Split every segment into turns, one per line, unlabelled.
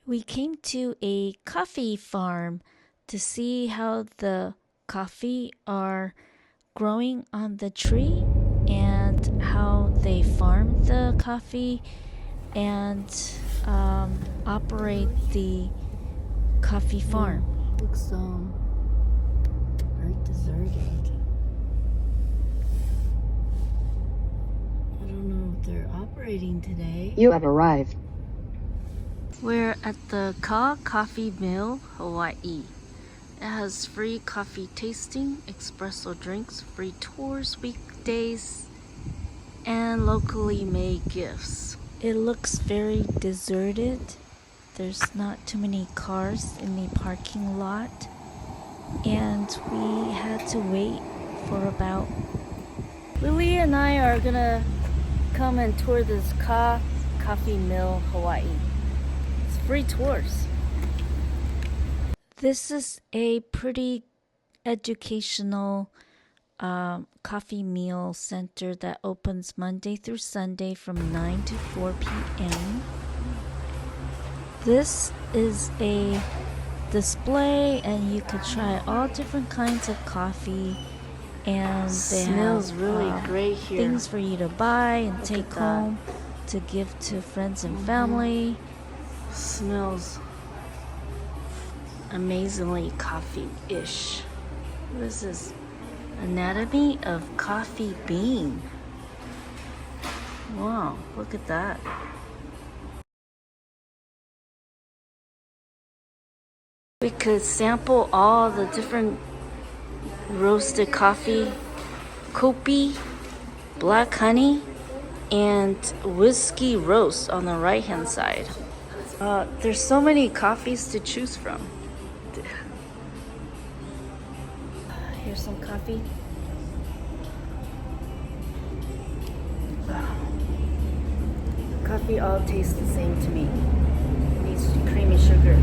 We came to a coffee farm to see how the coffee are growing on the tree and how they farm the coffee and operate the coffee farm.
Looks very deserted. I don't know if they're operating today.
You have arrived.
We're at the Kaʻū Coffee Mill, Hawaii. It has free coffee tasting, espresso drinks, free tours weekdays, and locally made gifts. It looks very deserted. There's not too many cars in the parking lot, and we had to wait for about... Lily and I are gonna come and tour this Kaʻū Coffee Mill, Hawaii. It's free tours. This is a pretty educational coffee meal center that opens Monday through Sunday from 9 to 4 p.m. This is a display and you could try all different kinds of coffee, and they
Smells
have
really great here.
things for you to buy and take home to give to friends and family.
Smells
Amazingly coffee-ish. This is anatomy of coffee bean. Wow, look at that. We could sample all the different roasted coffee, kopi, black honey, and whiskey roast on the right hand side. There's so many coffees to choose from. Here's some coffee. Coffee all tastes the same to me. It needs creamy sugar.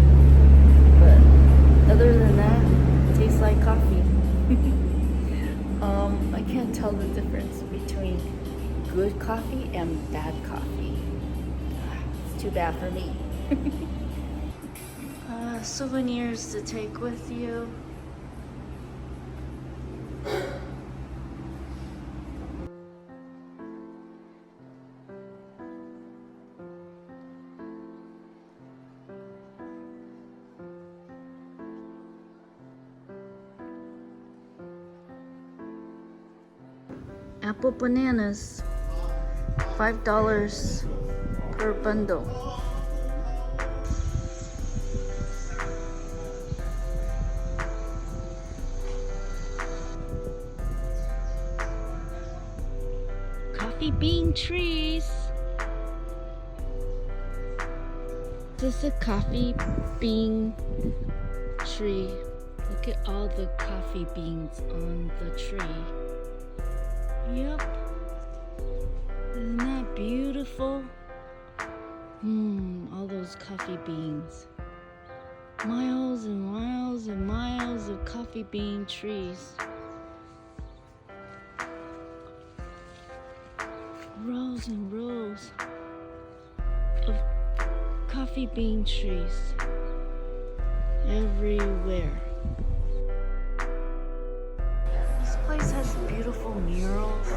But other than that, it tastes like coffee. I can't tell the difference between good coffee and bad coffee. It's too bad for me. Souvenirs to take with you. Apple bananas, $5 per bundle. Coffee bean trees. This is a coffee bean tree. Look at all the coffee beans on the tree. Yep. Isn't that beautiful? All those coffee beans. Miles and miles and miles of coffee bean trees. Rows and rows of coffee bean trees everywhere. This place has beautiful murals.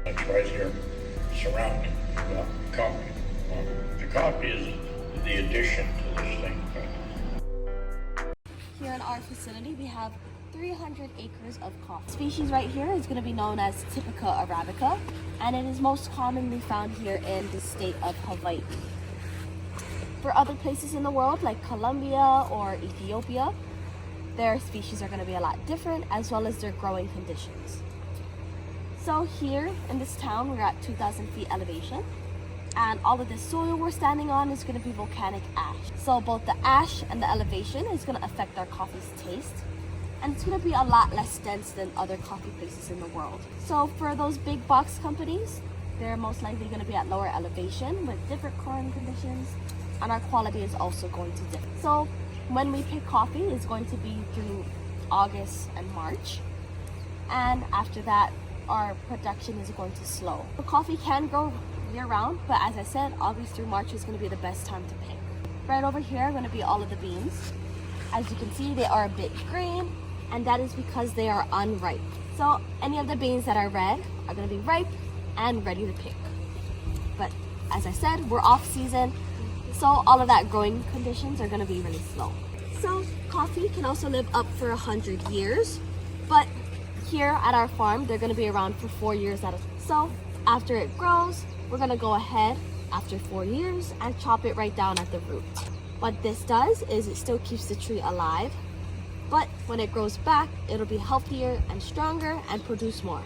It's right here, surrounding the coffee. The coffee is the addition to this thing.
Here in our facility, we have 300 acres of coffee. Species right here is going to be known as Typica arabica, and it is most commonly found here in the state of Hawaii. For other places in the world, like Colombia or Ethiopia, their species are going to be a lot different, as well as their growing conditions. So here in this town, we're at 2,000 feet elevation. And all of this soil we're standing on is going to be volcanic ash. So both the ash and the elevation is going to affect our coffee's taste. And it's going to be a lot less dense than other coffee places in the world. So for those big box companies, they're most likely going to be at lower elevation with different growing conditions. And our quality is also going to differ. So when we pick coffee, it's going to be through August and March. And after that, our production is going to slow. The coffee can grow year-round, but as I said, August through March is going to be the best time to pick. Right over here are going to be all of the beans. As you can see, they are a bit green, and that is because they are unripe. So any of the beans that are red are going to be ripe and ready to pick. But as I said, we're off season, so all of that growing conditions are going to be really slow. So coffee can also live up for 100 years, but here at our farm, they're going to be around for 4 years at a time. So after it grows, we're going to go ahead after 4 years and chop it right down at the root. What this does is it still keeps the tree alive, but when it grows back, it'll be healthier and stronger and produce more.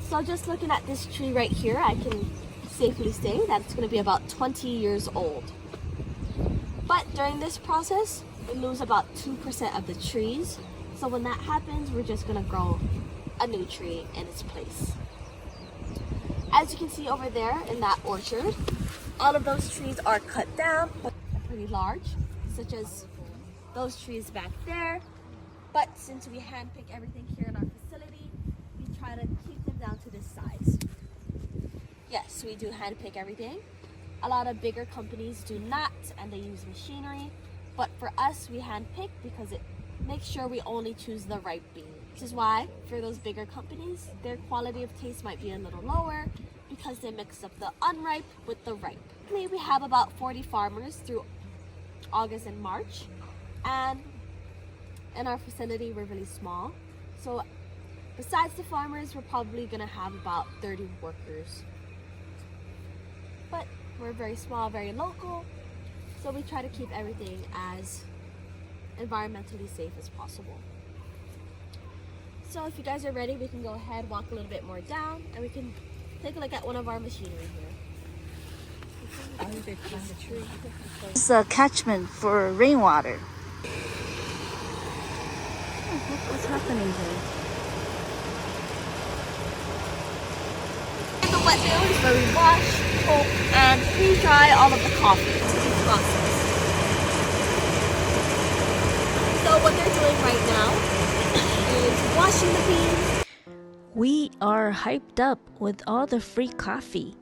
So just looking at this tree right here, I can safely say that it's going to be about 20 years old. But during this process, we lose about 2% of the trees. So when that happens, we're just going to grow a new tree in its place. As you can see over there in that orchard, all of those trees are cut down, but they're pretty large, such as those trees back there. But since we handpick everything here in our facility, we try to keep them down to this size. Yes, we do handpick everything. A lot of bigger companies do not, and they use machinery. But for us, we handpick because it makes sure we only choose the ripe bean. Which is why, for those bigger companies, their quality of taste might be a little lower because they mix up the unripe with the ripe. Currently, we have about 40 farmers through August and March. And in our facility, we're really small. So besides the farmers, we're probably gonna have about 30 workers. But we're very small, very local. So we try to keep everything as environmentally safe as possible. So if you guys are ready, we can go ahead, walk a little bit more down, and we can take a look at one of our machinery here.
It's a catchment for rainwater. What's happening here?
The wet mill is where we wash, pulp, and pre-dry all of the coffee. It's a process. So what they're doing right now is washing the beans.
We are hyped up with all the free coffee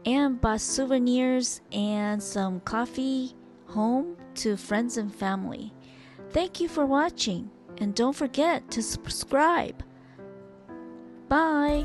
and bought souvenirs and some coffee home to friends and family. Thank you for watching, and don't forget to subscribe. Bye!